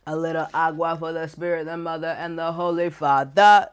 A little agua for the Spirit, the Mother, and the Holy Father.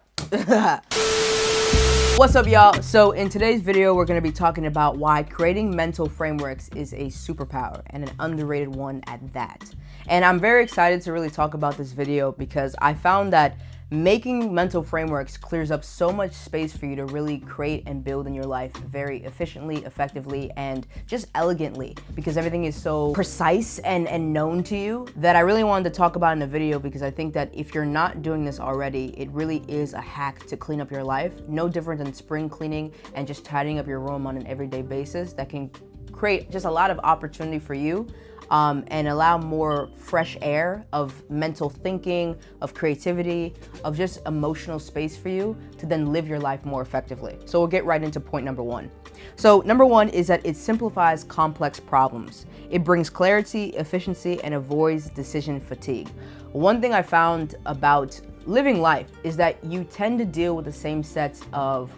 What's up, y'all? So in today's video, we're going to be talking about why creating mental frameworks is a superpower, and an underrated one at that. And I'm very excited to really talk about this video because I found that making mental frameworks clears up so much space for you to really create and build in your life very efficiently, effectively, and just elegantly, because everything is so precise and known to you that I really wanted to talk about in a video, because I think that if you're not doing this already, it really is a hack to clean up your life. No different than spring cleaning and just tidying up your room on an everyday basis that can create just a lot of opportunity for you. And allow more fresh air of mental thinking, of creativity, of just emotional space for you to then live your life more effectively. So we'll get right into point number one. So number one is that it simplifies complex problems. It brings clarity, efficiency, and avoids decision fatigue. One thing I found about living life is that you tend to deal with the same sets of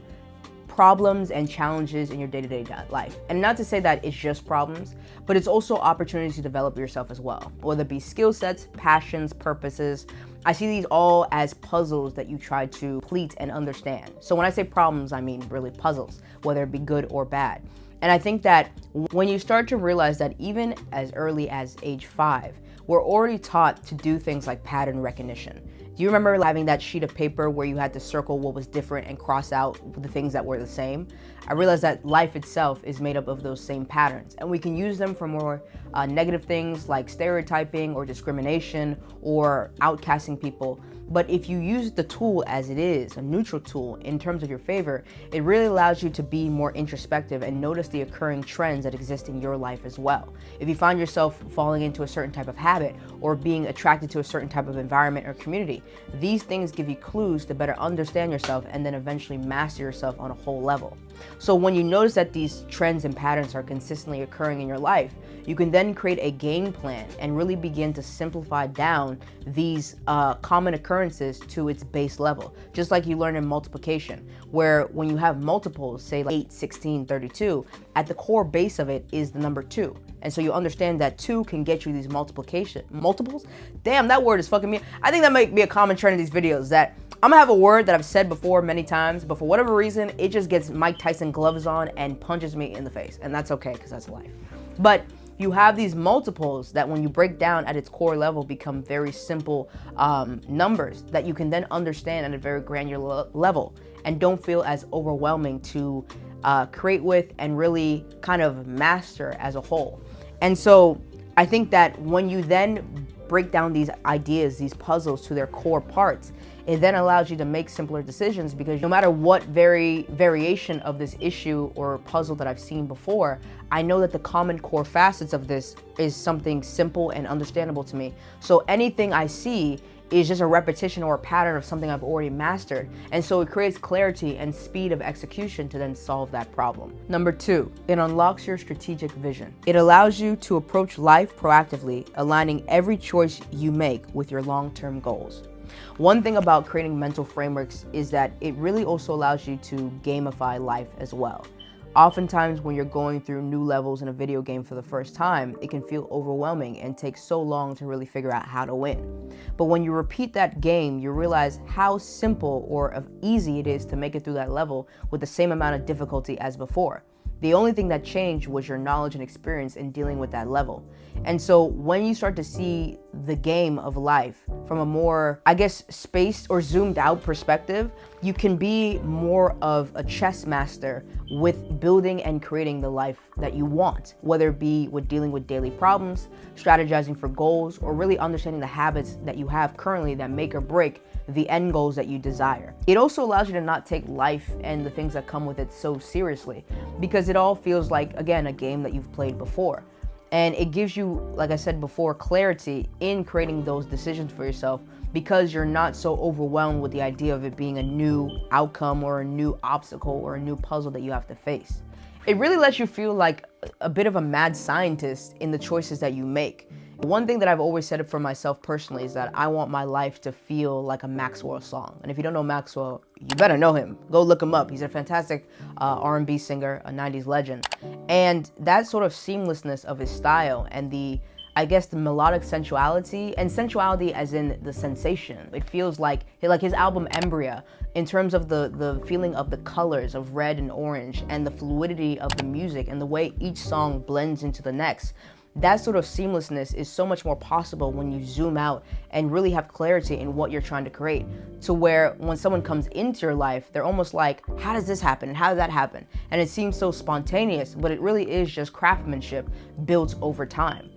problems and challenges in your day-to-day life. And not to say that it's just problems, but it's also opportunities to develop yourself as well, whether it be skill sets, passions, purposes. I see these all as puzzles that you try to complete and understand. So when I say problems, I mean really puzzles, whether it be good or bad. And I think that when you start to realize that even as early as age 5, we're already taught to do things like pattern recognition. Do you remember having that sheet of paper where you had to circle what was different and cross out the things that were the same? I realized that life itself is made up of those same patterns, and we can use them for more negative things like stereotyping or discrimination or outcasting people. But if you use the tool as it is, a neutral tool in terms of your favor, it really allows you to be more introspective and notice the occurring trends that exist in your life as well. If you find yourself falling into a certain type of habit or being attracted to a certain type of environment or community, these things give you clues to better understand yourself and then eventually master yourself on a whole level. So when you notice that these trends and patterns are consistently occurring in your life, you can then create a game plan and really begin to simplify down these common occurrences to its base level. Just like you learn in multiplication, where when you have multiples, say like 8, 16, 32, at the core base of it is the number 2. And so you understand that 2 can get you these multiples. Damn, that word is fucking me. I think that might be a common trend in these videos, that I'm gonna have a word that I've said before many times, but for whatever reason, it just gets Mike Tyson gloves on and punches me in the face. And that's okay, because that's life. But you have these multiples that when you break down at its core level become very simple numbers that you can then understand at a very granular level and don't feel as overwhelming to create with and really kind of master as a whole. And so I think that when you then break down these ideas, these puzzles to their core parts, it then allows you to make simpler decisions, because no matter what variation of this issue or puzzle that I've seen before, I know that the common core facets of this is something simple and understandable to me. So anything I see is just a repetition or a pattern of something I've already mastered. And so it creates clarity and speed of execution to then solve that problem. Number 2, it unlocks your strategic vision. It allows you to approach life proactively, aligning every choice you make with your long-term goals. One thing about creating mental frameworks is that it really also allows you to gamify life as well. Oftentimes when you're going through new levels in a video game for the first time, it can feel overwhelming and take so long to really figure out how to win. But when you repeat that game, you realize how simple or easy it is to make it through that level with the same amount of difficulty as before. The only thing that changed was your knowledge and experience in dealing with that level. And so when you start to see the game of life from a more, I guess, spaced or zoomed out perspective, you can be more of a chess master with building and creating the life that you want, whether it be with dealing with daily problems, strategizing for goals, or really understanding the habits that you have currently that make or break the end goals that you desire. It also allows you to not take life and the things that come with it so seriously, because it all feels like, again, a game that you've played before. And it gives you, like I said before, clarity in creating those decisions for yourself, because you're not so overwhelmed with the idea of it being a new outcome or a new obstacle or a new puzzle that you have to face. It really lets you feel like a bit of a mad scientist in the choices that you make. One thing that I've always said for myself personally is that I want my life to feel like a Maxwell song. And if you don't know Maxwell, you better know him. Go look him up. He's a fantastic R&B singer, a 90s legend. And that sort of seamlessness of his style and the I guess, the melodic sensuality, and sensuality as in the sensation. It feels like his album Embryo, in terms of the feeling of the colors of red and orange and the fluidity of the music and the way each song blends into the next. That sort of seamlessness is so much more possible when you zoom out and really have clarity in what you're trying to create, to where when someone comes into your life, they're almost like, how does this happen? And how did that happen? And it seems so spontaneous, but it really is just craftsmanship built over time.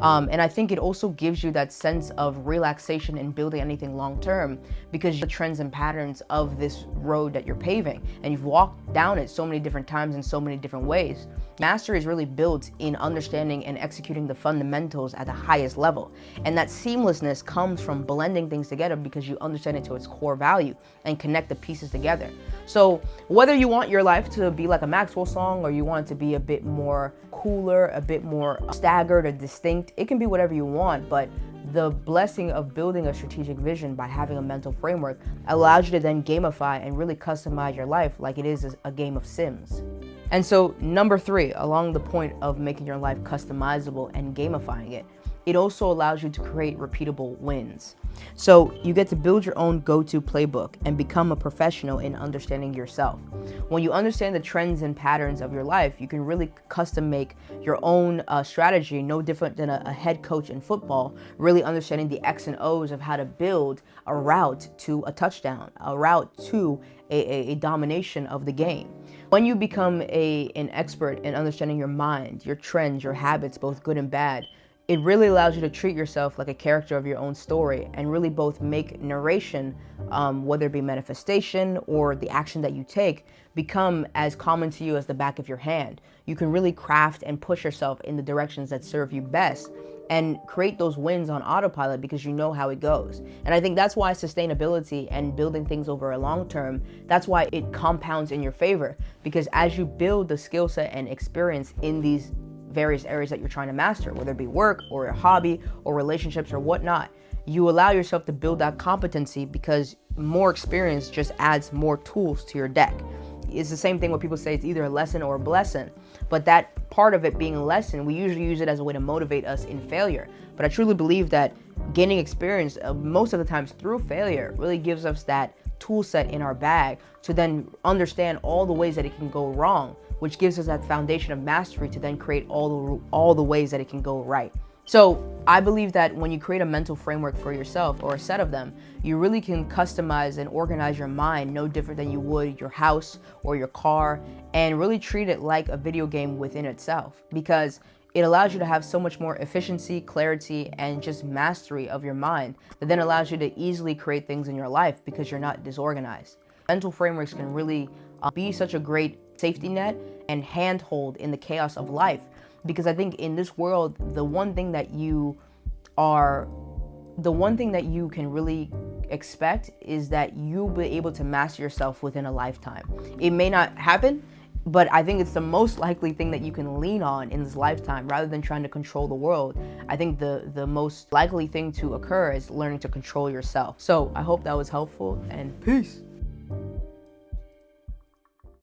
And I think it also gives you that sense of relaxation in building anything long term, because the trends and patterns of this road that you're paving, and you've walked down it so many different times in so many different ways. Mastery is really built in understanding and executing the fundamentals at the highest level. And that seamlessness comes from blending things together because you understand it to its core value and connect the pieces together. So whether you want your life to be like a Maxwell song, or you want it to be a bit more cooler, a bit more staggered or distinct, it can be whatever you want, but the blessing of building a strategic vision by having a mental framework allows you to then gamify and really customize your life like it is a game of Sims. And so number 3, along the point of making your life customizable and gamifying it, it also allows you to create repeatable wins. So you get to build your own go-to playbook and become a professional in understanding yourself. When you understand the trends and patterns of your life, you can really custom make your own strategy, no different than a head coach in football, really understanding the X and O's of how to build a route to a touchdown, a route to a domination of the game. When you become an expert in understanding your mind, your trends, your habits, both good and bad, it really allows you to treat yourself like a character of your own story and really both make narration, whether it be manifestation or the action that you take, become as common to you as the back of your hand. You can really craft and push yourself in the directions that serve you best and create those wins on autopilot because you know how it goes. And I think that's why sustainability and building things over a long term, that's why it compounds in your favor, because as you build the skill set and experience in these various areas that you're trying to master, whether it be work or a hobby or relationships or whatnot, you allow yourself to build that competency because more experience just adds more tools to your deck. It's the same thing when people say it's either a lesson or a blessing, but that part of it being a lesson, we usually use it as a way to motivate us in failure. But I truly believe that gaining experience most of the times through failure really gives us that tool set in our bag to then understand all the ways that it can go wrong, which gives us that foundation of mastery to then create all the ways that it can go right. So I believe that when you create a mental framework for yourself, or a set of them, you really can customize and organize your mind no different than you would your house or your car, and really treat it like a video game within itself, because it allows you to have so much more efficiency, clarity, and just mastery of your mind that then allows you to easily create things in your life because you're not disorganized. Mental frameworks can really be such a great safety net and handhold in the chaos of life, because I think in this world, the one thing that you can really expect is that you'll be able to master yourself within a lifetime. It may not happen, but I think it's the most likely thing that you can lean on in this lifetime rather than trying to control the world. I think the most likely thing to occur is learning to control yourself. So I hope that was helpful, and peace.